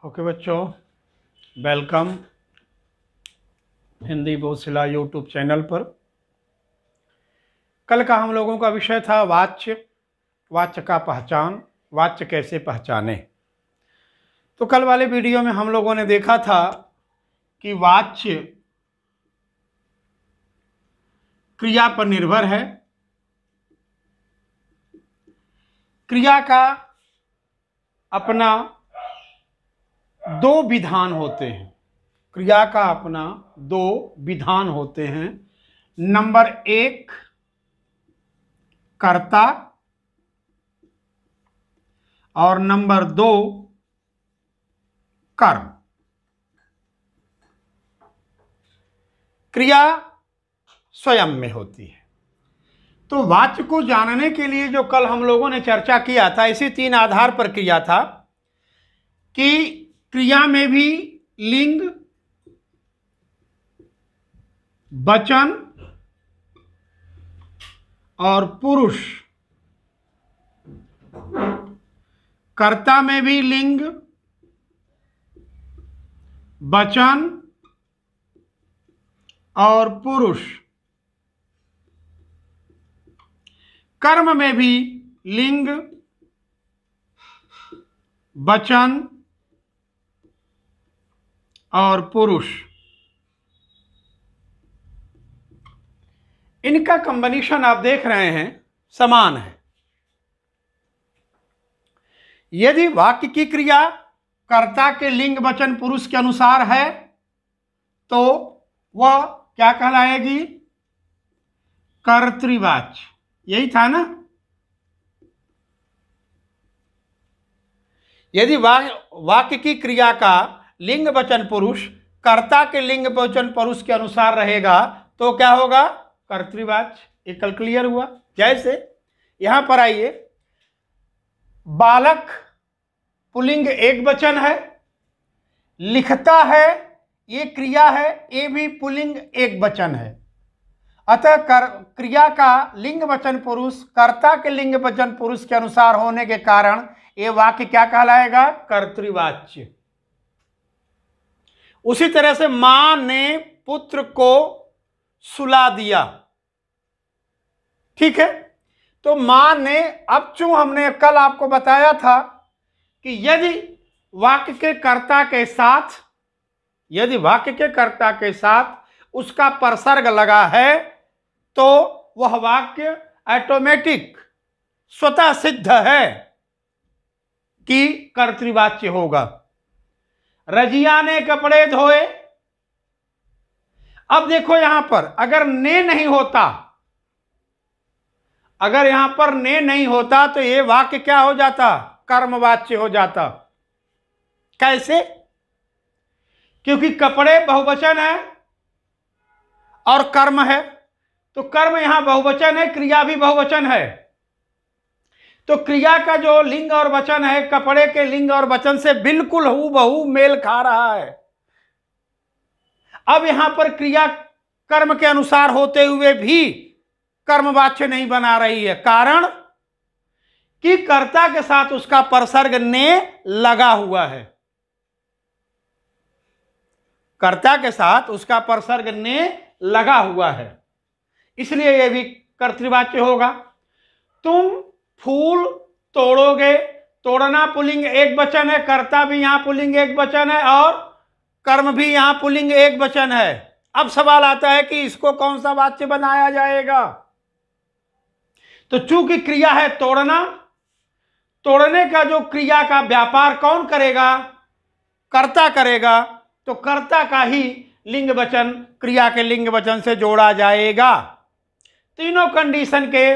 Okay बच्चों, welcome Hindi बोझसिला YouTube channel पर। कल का हम लोगों का विषय था वाच्य, वाच्य का पहचान, वाच्य कैसे पहचाने। तो कल वाले वीडियो में हम लोगों ने देखा था कि वाच्य क्रिया पर निर्भर है। क्रिया का अपना दो विधान होते हैं। क्रिया का अपना दो विधान होते हैं। नंबर एक कर्ता और नंबर दो कर्म। क्रिया स्वयं में होती है। तो वाच्य को जानने के लिए जो कल हम लोगों ने चर्चा किया था, इसी तीन आधार पर किया था कि क्रिया में भी लिंग, वचन और पुरुष, कर्ता में भी लिंग, वचन और पुरुष, कर्म में भी लिंग, वचन और पुरुष। इनका कॉम्बिनेशन आप देख रहे हैं समान है। यदि वाक्य की क्रिया कर्ता के लिंग, वचन, पुरुष के अनुसार है तो वह क्या कहलाएगी? कर्तृवाच्य। यही था ना। यदि वाक्य की क्रिया का लिंग, वचन, पुरुष कर्ता के लिंग, वचन, पुरुष के अनुसार रहेगा तो क्या होगा? कर्तृवाच्य। एक क्लियर हुआ। जैसे यहां पर आइए, बालक पुल्लिंग एक वचन है, लिखता है ये क्रिया है, ये भी पुल्लिंग एक वचन है। अतः क्रिया का लिंग, वचन, पुरुष कर्ता के लिंग, वचन, पुरुष के अनुसार होने के कारण ये वाक्य क्या कहलाएगा? कर्तृवाच्य। उसी तरह से मां ने पुत्र को सुला दिया, ठीक है। तो मां ने, अब चूं हमने कल आपको बताया था कि यदि वाक्य के कर्ता के साथ, यदि वाक्य के कर्ता के साथ उसका परसर्ग लगा है तो वह वाक्य ऑटोमेटिक, स्वतः सिद्ध है कि कर्तृवाच्य होगा। रजिया ने कपड़े धोए। अब देखो यहां पर अगर ने नहीं होता, अगर यहां पर ने नहीं होता तो यह वाक्य क्या हो जाता? कर्मवाच्य हो जाता। कैसे? क्योंकि कपड़े बहुवचन है और कर्म है, तो कर्म यहां बहुवचन है, क्रिया भी बहुवचन है। तो क्रिया का जो लिंग और वचन है कपड़े के लिंग और वचन से बिल्कुल हूबहू मेल खा रहा है। अब यहां पर क्रिया कर्म के अनुसार होते हुए भी कर्मवाच्य नहीं बना रही है। कारण कि कर्ता के साथ उसका परसर्ग ने लगा हुआ है। कर्ता के साथ उसका परसर्ग ने लगा हुआ है, इसलिए यह भी कर्तृवाच्य होगा। तुम फूल तोड़ोगे। तोड़ना पुल्लिंग एक वचन है, कर्ता भी यहां पुल्लिंग एक वचन है और कर्म भी यहां पुल्लिंग एक वचन है। अब सवाल आता है कि इसको कौन सा वाच्य बनाया जाएगा? तो चूंकि क्रिया है तोड़ना, तोड़ने का जो क्रिया का व्यापार कौन करेगा? कर्ता करेगा। तो कर्ता का ही लिंग, वचन क्रिया के लिंग, वचन से जोड़ा जाएगा। तीनों कंडीशन के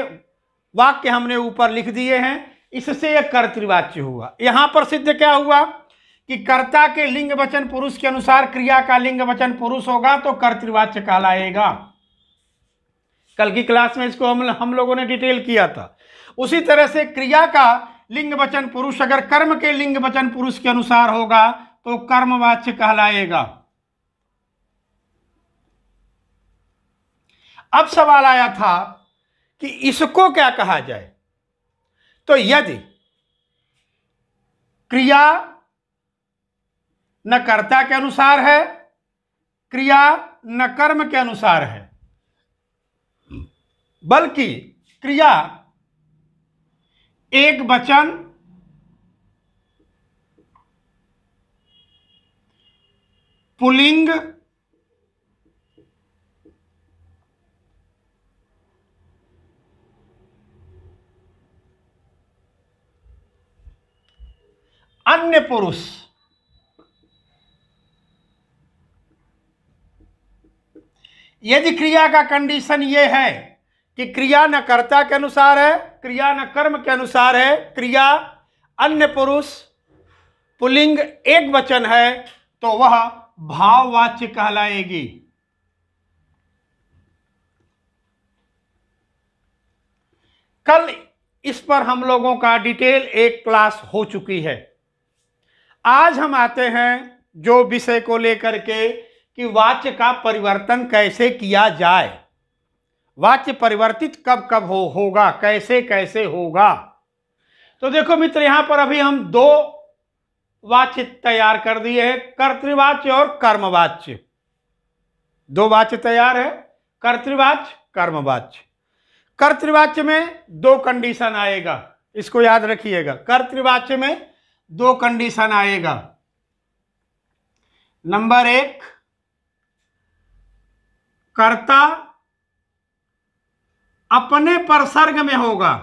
वाक्य हमने ऊपर लिख दिए हैं, इससे यह कर्तृवाच्य हुआ। यहां पर सिद्ध क्या हुआ कि कर्ता के लिंग, वचन, पुरुष के अनुसार क्रिया का लिंग, वचन, पुरुष होगा तो कर्तृवाच्य कहलाएगा। कल की क्लास में इसको हम लोगों ने डिटेल किया था। उसी तरह से क्रिया का लिंग, वचन, पुरुष अगर कर्म के लिंग, वचन, पुरुष के अनुसार होगा तो कर्मवाच्य कहलाएगा। अब सवाल आया था कि इसको क्या कहा जाए। तो यदि क्रिया न कर्ता के अनुसार है, क्रिया न कर्म के अनुसार है, बल्कि क्रिया एक वचन, पुल्लिंग, अन्य पुरुष, यदि क्रिया का कंडीशन यह है कि क्रिया न कर्ता के अनुसार है, क्रिया न कर्म के अनुसार है, क्रिया अन्य पुरुष, पुल्लिंग एक वचन है, तो वह भाववाच्य कहलाएगी। कल इस पर हम लोगों का डिटेल एक क्लास हो चुकी है। आज हम आते हैं जो विषय को लेकर के कि वाच्य का परिवर्तन कैसे किया जाए, वाच्य परिवर्तित कब कब होगा, कैसे कैसे होगा। तो देखो मित्र, यहां पर अभी हम दो वाच्य तैयार कर दिए हैं, कर्तृवाच्य और कर्मवाच्य। दो वाच्य तैयार है, कर्तृवाच्य, कर्मवाच्य। कर्तृवाच्य में दो कंडीशन आएगा, इसको याद रखिएगा। कर्तृवाच्य में दो कंडीशन आएगा। नंबर एक, कर्ता अपने परसर्ग में होगा,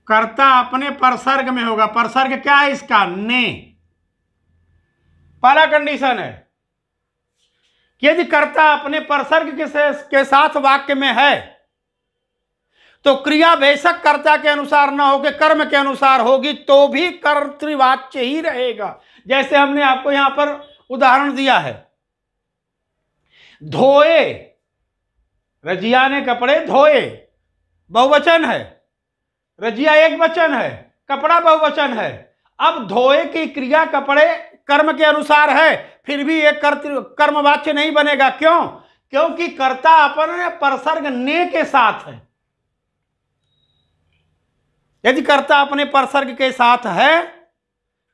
कर्ता अपने परसर्ग में होगा। परसर्ग क्या है इसका? ने। पहला कंडीशन है कि यदि कर्ता अपने परसर्ग के साथ वाक्य में है तो क्रिया बेशक कर्ता के अनुसार न होकर कर्म के अनुसार होगी तो भी कर्तृवाच्य ही रहेगा। जैसे हमने आपको यहां पर उदाहरण दिया है, धोए, रजिया ने कपड़े धोए, बहुवचन है, रजिया एक वचन है, कपड़ा बहुवचन है। अब धोए की क्रिया कपड़े कर्म के अनुसार है, फिर भी एक कर्मवाच्य नहीं बनेगा। क्यों? क्योंकि कर्ता अपने परसर्ग ने के साथ है। यदि कर्ता अपने परसर्ग के साथ है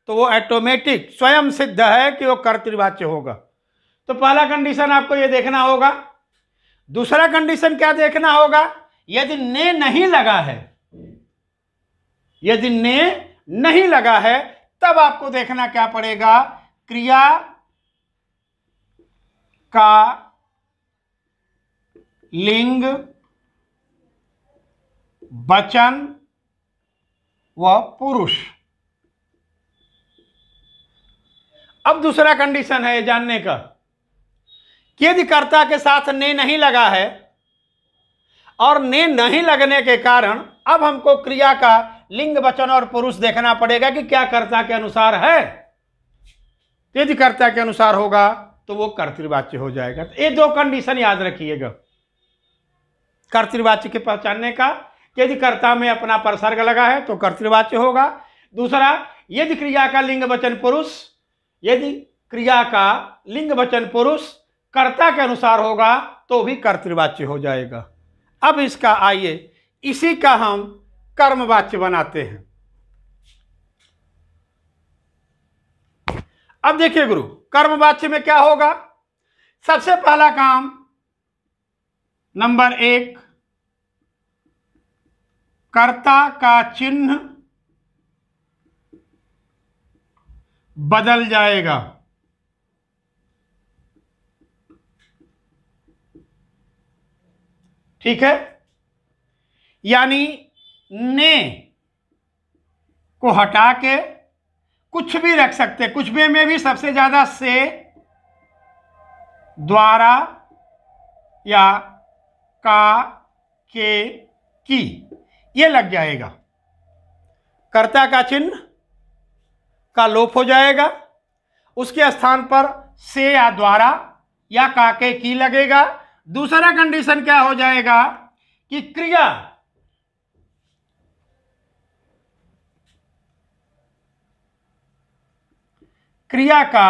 तो वो ऑटोमेटिक स्वयं सिद्ध है कि वो कर्तृवाच्य होगा। तो पहला कंडीशन आपको ये देखना होगा। दूसरा कंडीशन क्या देखना होगा? यदि ने नहीं लगा है, यदि ने नहीं लगा है तब आपको देखना क्या पड़ेगा? क्रिया का लिंग, वचन व पुरुष। अब दूसरा कंडीशन है जानने का कि यदि कर्ता के साथ ने नहीं लगा है और ने नहीं लगने के कारण अब हमको क्रिया का लिंग, वचन और पुरुष देखना पड़ेगा कि क्या कर्ता के अनुसार है। यदि कर्ता के अनुसार होगा तो वो कर्तृवाच्य हो जाएगा। तो ये दो कंडीशन याद रखिएगा कर्तृवाच्य के पहचानने का। यदि कर्ता में अपना परसर्ग लगा है तो कर्तृवाच्य होगा। दूसरा, यदि क्रिया का लिंग, वचन, पुरुष, यदि क्रिया का लिंग, वचन, पुरुष कर्ता के अनुसार होगा तो भी कर्तृवाच्य हो जाएगा। अब इसका आइए इसी का हम कर्मवाच्य बनाते हैं। अब देखिए गुरु, कर्मवाच्य में क्या होगा? सबसे पहला काम, नंबर एक, कर्ता का चिन्ह बदल जाएगा। ठीक है, यानी ने को हटा के कुछ भी रख सकते, कुछ भी में भी सबसे ज्यादा से, द्वारा या का, के, की, ये लग जाएगा। कर्ता का चिन्ह का लोप हो जाएगा, उसके स्थान पर से या द्वारा या का, के, की लगेगा। दूसरा कंडीशन क्या हो जाएगा कि क्रिया का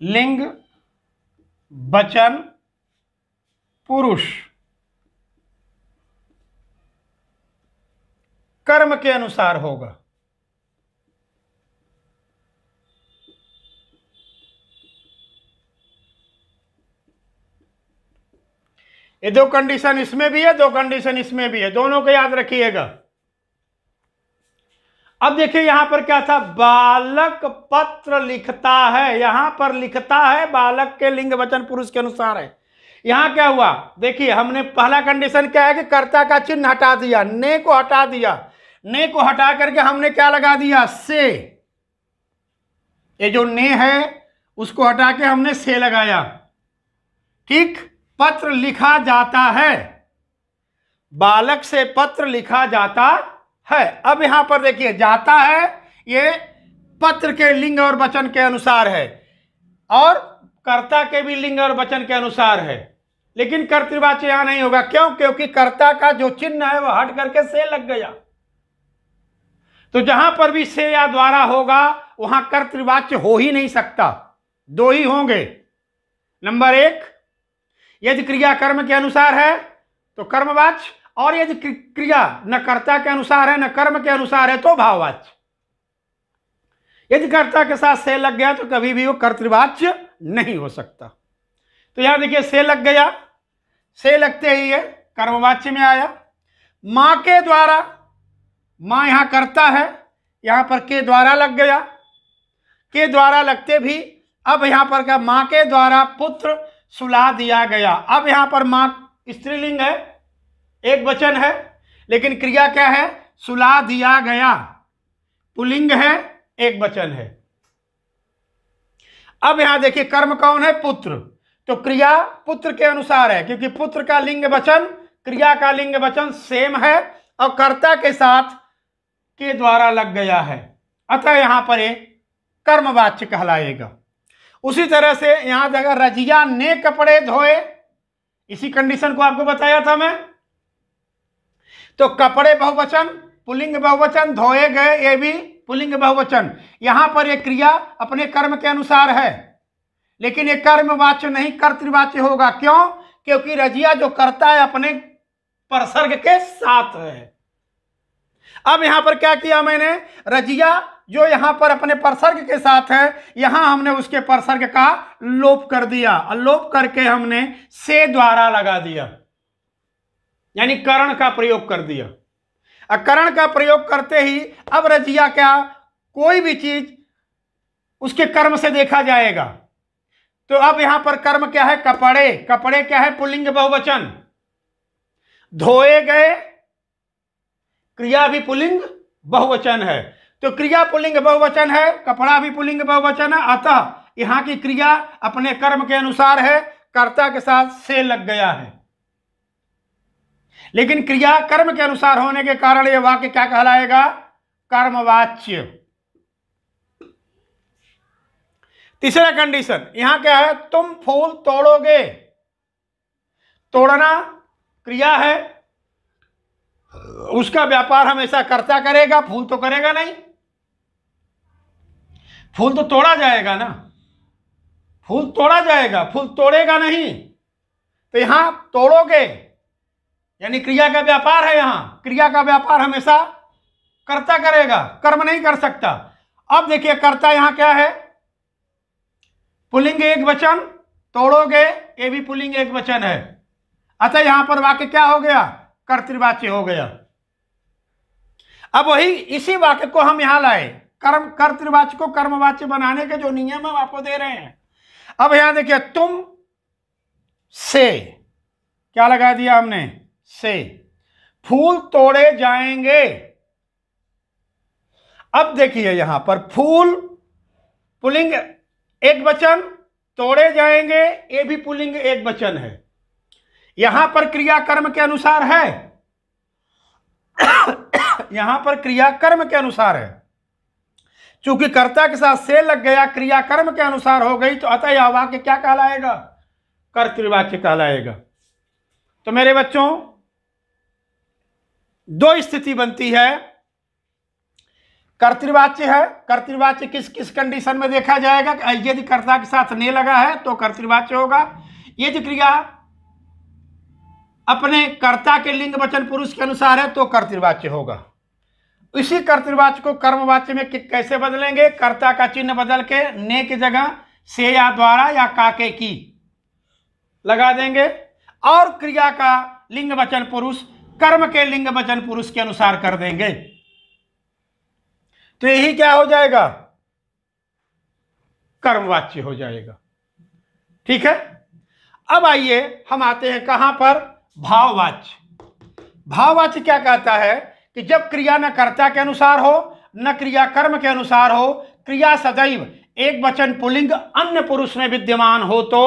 लिंग, वचन, पुरुष कर्म के अनुसार होगा। ये दो कंडीशन इसमें भी है, दो कंडीशन इसमें भी है, दोनों को याद रखिएगा। अब देखिए यहां पर क्या था, बालक पत्र लिखता है, यहां पर लिखता है बालक के लिंग वचन पुरुष के अनुसार है। यहां क्या हुआ, देखिए हमने पहला कंडीशन क्या है कि कर्ता का चिन्ह हटा दिया, ने को हटा दिया, ने को हटा करके हमने क्या लगा दिया, से। ये जो ने है उसको हटा के हमने से लगाया। ठीक, पत्र लिखा जाता है, बालक से पत्र लिखा जाता है। अब यहां पर देखिए जाता है, ये पत्र के लिंग और वचन के अनुसार है और कर्ता के भी लिंग और वचन के अनुसार है, लेकिन कर्तृवाच्य यहां नहीं होगा। क्यों? क्योंकि कर्ता का जो चिन्ह है वह हट करके से लग गया। तो जहां पर भी से या द्वारा होगा वहां कर्तृवाच्य हो ही नहीं सकता, दो ही होंगे। नंबर एक, यदि क्रिया कर्म के अनुसार है तो कर्मवाच्य, और यदि क्रिया न कर्ता के अनुसार है न कर्म के अनुसार है तो भाववाच्य। यदि कर्ता के साथ से लग गया तो कभी भी वो कर्तृवाच्य नहीं हो सकता। तो यहां देखिए से लग गया, से लगते ही ये कर्मवाच्य में आया। मां के द्वारा, मां यहां करता है, यहां पर के द्वारा लग गया, के द्वारा लगते भी अब यहां पर क्या, मां के द्वारा पुत्र सुला दिया गया। अब यहां पर मां स्त्रीलिंग है, एक वचन है, लेकिन क्रिया क्या है, सुला दिया गया, पुल्लिंग है, एक वचन है। अब यहां देखिए कर्म कौन है, पुत्र, तो क्रिया पुत्र के अनुसार है, क्योंकि पुत्र का लिंग वचन क्रिया का लिंग वचन सेम है और कर्ता के साथ के द्वारा लग गया है, अतः यहां पर एक कर्मवाच्य कहलाएगा। उसी तरह से यहां अगर रजिया ने कपड़े धोए, इसी कंडीशन को आपको बताया था मैं, तो कपड़े बहुवचन, पुल्लिंग बहुवचन, धोए गए ये भी पुल्लिंग बहुवचन। यहां पर यह क्रिया अपने कर्म के अनुसार है, लेकिन यह कर्मवाच्य नहीं कर्तृवाच्य होगा। क्यों? क्योंकि रजिया जो करता है अपने परसर्ग के साथ है। अब यहां पर क्या किया मैंने, रजिया जो यहां पर अपने परसर्ग के साथ है, यहां हमने उसके परसर्ग का लोप कर दिया, और लोप करके हमने से द्वारा लगा दिया, यानी करण का प्रयोग कर दिया। करण का प्रयोग करते ही अब रजिया क्या, कोई भी चीज उसके कर्म से देखा जाएगा। तो अब यहां पर कर्म क्या है, कपड़े, कपड़े क्या है, पुल्लिंग बहुवचन, धोए गए क्रिया भी पुल्लिंग बहुवचन है, तो क्रिया पुल्लिंग बहुवचन है, कपड़ा भी पुल्लिंग बहुवचन है, अतः यहां की क्रिया अपने कर्म के अनुसार है, कर्ता के साथ से लग गया है। लेकिन क्रिया कर्म के अनुसार होने के कारण यह वाक्य क्या कहलाएगा, कर्मवाच्य। तीसरा कंडीशन यहां क्या है, तुम फूल तोड़ोगे, तोड़ना क्रिया है, उसका व्यापार हमेशा कर्ता करेगा, फूल तो करेगा नहीं, फूल तो तोड़ा जाएगा ना, फूल तोड़ा जाएगा, फूल तोड़ेगा नहीं। तो यहां तोड़ोगे यानी क्रिया का व्यापार है, यहां क्रिया का व्यापार हमेशा कर्ता करेगा, कर्म नहीं कर सकता। अब देखिए कर्ता यहां क्या है, पुल्लिंग एक वचन, तोड़ोगे ये भी पुल्लिंग एक वचन है, अतः यहां पर वाक्य क्या हो गया, कर्तृवाच्य हो गया। अब वही इसी वाक्य को हम यहां लाए, कर्म कर्तृवाच्य को कर्मवाच्य बनाने के जो नियम हम आपको दे रहे हैं। अब यहां देखिए तुम से क्या लगा दिया हमने, से, फूल तोड़े जाएंगे। अब देखिए यहां पर फूल पुल्लिंग एक वचन, तोड़े जाएंगे ये भी पुल्लिंग एक वचन है। यहां पर क्रिया कर्म के अनुसार है, यहां पर क्रिया कर्म के अनुसार है, चूंकि कर्ता के साथ से लग गया, क्रिया कर्म के अनुसार हो गई, तो अतः यह वाक्य क्या कहलाएगा, कर्तृवाच्य कहलाएगा। तो मेरे बच्चों दो स्थिति बनती है, कर्तृवाच्य है, कर्तृवाच्य किस किस कंडीशन में देखा जाएगा, यदि कर्ता के साथ ने लगा है तो कर्तृवाच्य होगा, यदि क्रिया अपने कर्ता के लिंग वचन पुरुष के अनुसार है तो कर्तृवाच्य होगा। इसी कर्तृवाच्य को कर्मवाच्य में कैसे बदलेंगे? कर्ता का चिन्ह बदल के ने की जगह से या द्वारा या काके की लगा देंगे और क्रिया का लिंग वचन पुरुष कर्म के लिंग वचन पुरुष के अनुसार कर देंगे। तो यही क्या हो जाएगा? कर्मवाच्य हो जाएगा। ठीक है। अब आइए हम आते हैं कहां पर? भाववाच्य। भाववाच्य क्या कहता है कि जब क्रिया न कर्ता के अनुसार हो न क्रिया कर्म के अनुसार हो, क्रिया सदैव एक वचन पुल्लिंग अन्य पुरुष में विद्यमान हो तो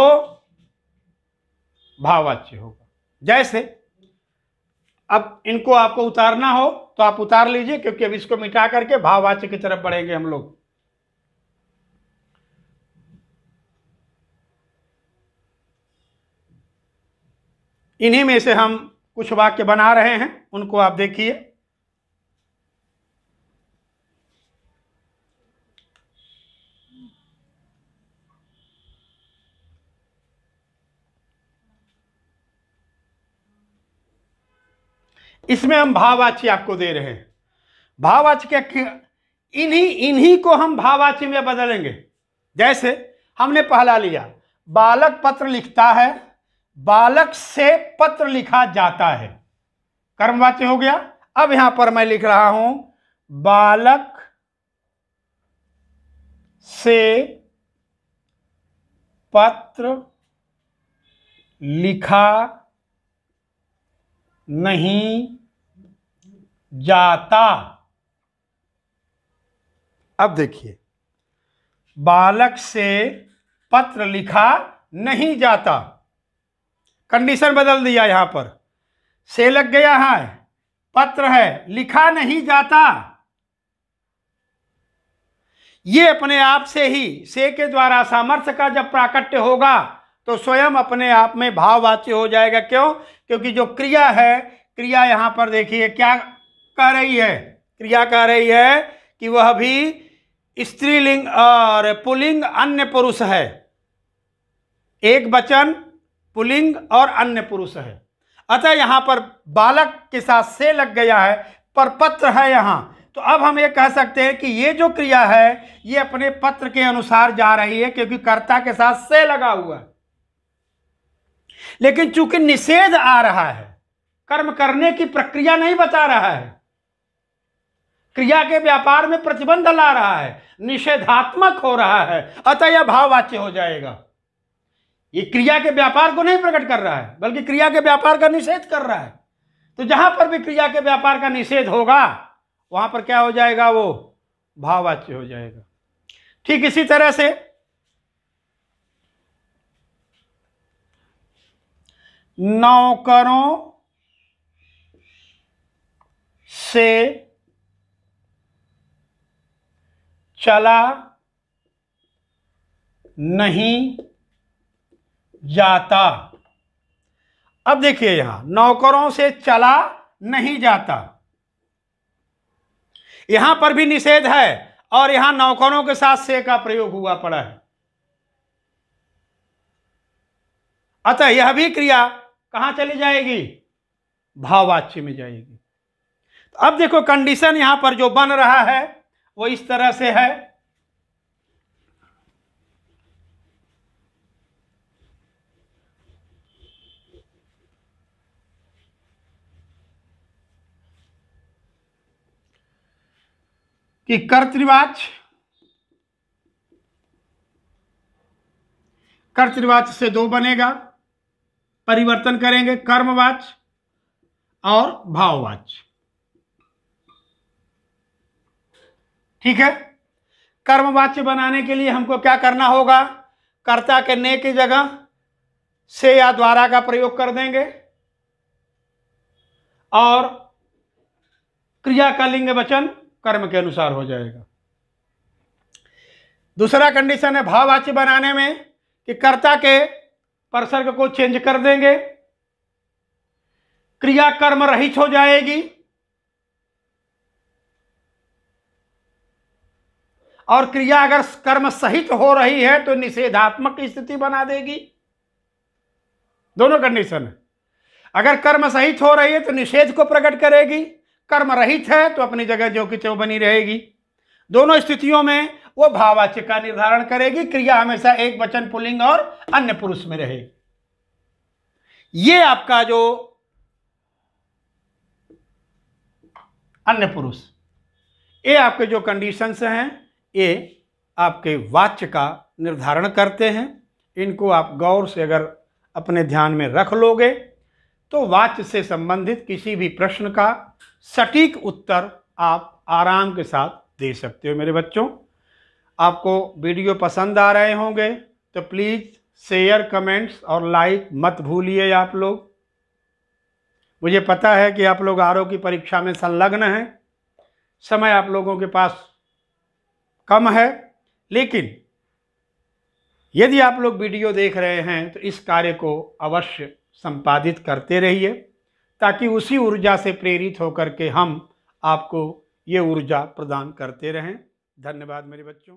भाववाच्य होगा। जैसे अब इनको आपको उतारना हो तो आप उतार लीजिए, क्योंकि अब इसको मिटा करके भाववाच्य की तरफ बढ़ेंगे हम लोग। इन्हीं में से हम कुछ वाक्य बना रहे हैं, उनको आप देखिए। इसमें हम भाववाच्य आपको दे रहे हैं। भाववाच्य के इन्हीं को हम भाववाच्य में बदलेंगे। जैसे हमने पहला लिया, बालक पत्र लिखता है, बालक से पत्र लिखा जाता है, कर्मवाच्य हो गया। अब यहां पर मैं लिख रहा हूं, बालक से पत्र लिखा नहीं जाता। अब देखिए, बालक से पत्र लिखा नहीं जाता, कंडीशन बदल दिया। यहां पर से लग गया है, पत्र है, लिखा नहीं जाता। ये अपने आप से ही से के द्वारा सामर्थ्य का जब प्राकट्य होगा तो स्वयं अपने आप में भाववाच्य हो जाएगा। क्यों? क्योंकि जो क्रिया है, क्रिया यहां पर देखिए क्या कह रही है? क्रिया कह रही है कि वह भी स्त्रीलिंग और पुल्लिंग अन्य पुरुष है। एक वचन पुल्लिंग और अन्य पुरुष है। अतः यहां पर बालक के साथ से लग गया है, पर पत्र है यहां। तो अब हम ये कह सकते हैं कि ये जो क्रिया है ये अपने पत्र के अनुसार जा रही है, क्योंकि कर्ता के साथ से लगा हुआ है। लेकिन चूंकि निषेध आ रहा है, कर्म करने की प्रक्रिया नहीं बता रहा है, क्रिया के व्यापार में प्रतिबंध ला रहा है, निषेधात्मक हो रहा है, अतः यह भाववाच्य हो जाएगा। ये क्रिया के व्यापार को नहीं प्रकट कर रहा है, बल्कि क्रिया के व्यापार का निषेध कर रहा है। तो जहां पर भी क्रिया के व्यापार का निषेध होगा वहां पर क्या हो जाएगा? वो भाववाच्य हो जाएगा। ठीक इसी तरह से नौकरों से चला नहीं जाता। अब देखिए, यहां नौकरों से चला नहीं जाता, यहां पर भी निषेध है और यहां नौकरों के साथ से का प्रयोग हुआ पड़ा है। अतः यह भी क्रिया कहां चली जाएगी? भाववाच्य में जाएगी। तो अब देखो, कंडीशन यहां पर जो बन रहा है वो इस तरह से है कि कर्तृवाच्य से दो बनेगा, परिवर्तन करेंगे, कर्मवाच्य और भाववाच्य। ठीक है। कर्मवाच्य बनाने के लिए हमको क्या करना होगा? कर्ता के ने की जगह से या द्वारा का प्रयोग कर देंगे और क्रिया का लिंग वचन कर्म के अनुसार हो जाएगा। दूसरा कंडीशन है भाववाच्य बनाने में कि कर्ता के परसर्ग को चेंज कर देंगे, क्रिया कर्म रहित हो जाएगी और क्रिया अगर कर्म सहित हो रही है तो निषेधात्मक स्थिति बना देगी। दोनों कंडीशन है। अगर कर्म सहित हो रही है तो निषेध को प्रकट करेगी, कर्म रहित है तो अपनी जगह जो कि त्यों बनी रहेगी। दोनों स्थितियों में वो भाववाच्य का निर्धारण करेगी। क्रिया हमेशा एक वचन पुल्लिंग और अन्य पुरुष में रहेगी। ये आपका जो अन्य पुरुष, ये आपके जो कंडीशंस हैं, ये आपके वाच्य का निर्धारण करते हैं। इनको आप गौर से अगर अपने ध्यान में रख लोगे तो वाच्य से संबंधित किसी भी प्रश्न का सटीक उत्तर आप आराम के साथ दे सकते हो। मेरे बच्चों, आपको वीडियो पसंद आ रहे होंगे तो प्लीज़ शेयर, कमेंट्स और लाइक मत भूलिए आप लोग। मुझे पता है कि आप लोग आरओ की परीक्षा में संलग्न हैं, समय आप लोगों के पास कम है, लेकिन यदि आप लोग वीडियो देख रहे हैं तो इस कार्य को अवश्य संपादित करते रहिए, ताकि उसी ऊर्जा से प्रेरित होकर के हम आपको ये ऊर्जा प्रदान करते रहें। धन्यवाद मेरे बच्चों।